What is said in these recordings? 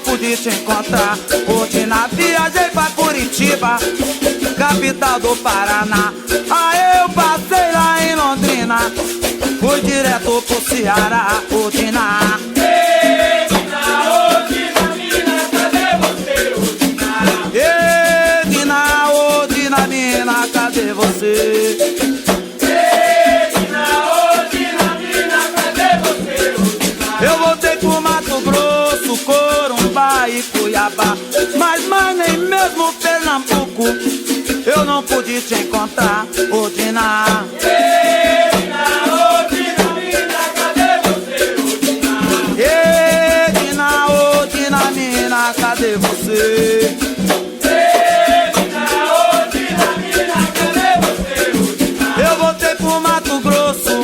pude te encontrar. Hoje na viajei pra Curitiba, capital do Paraná. Aí eu passei lá em Londrina, fui direto pro Ceará. Odina, Mina, cadê você? Odina, mina, cadê você? Eu voltei pro Mato Grosso, Corumbá e Cuiabá, mas nem mesmo Pernambuco eu não pude te encontrar. Odina, Mina, cadê você? Odina, mina, cadê você? Mina, cadê você? Eu voltei pro Mato Grosso,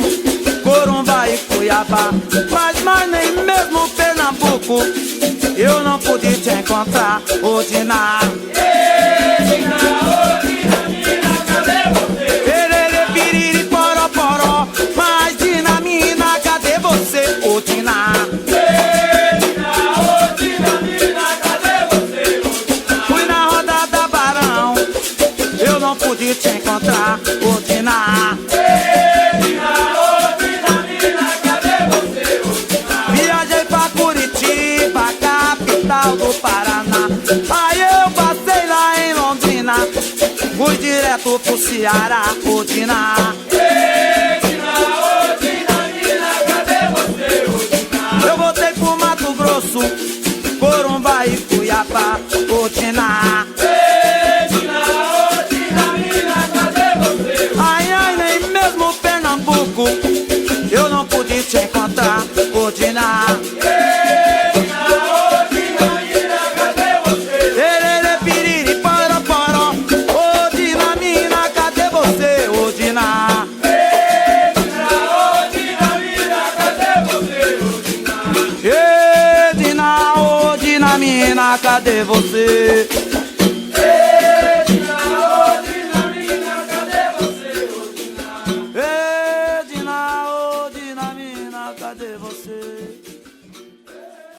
Corumbá e Cuiabá, mas nem mesmo Pernambuco eu não pude te encontrar. Odina, Mina, cadê você? perere, piriri, poró, poró, mas Dina, mina, cadê você? Odina, Mina, cadê você? fui na roda da Barão, eu não pude te encontrar. Odina, Mina, cadê você? viajei pra Curitiba, capital do Paraná. Aí eu passei lá em Londrina, fui direto pro Ceará. Odina, Mina, cadê você? eu voltei pro Mato Grosso, Corumbá e Cuiabá. Odina, Mina, cadê você? ai, nem mesmo Pernambuco eu não pude te encontrar. Odina, Mina, cadê você? perere, piriri, poró, poró, Odina, mina, cadê você? Odina, Mina, cadê você? Odina, mina, cadê você?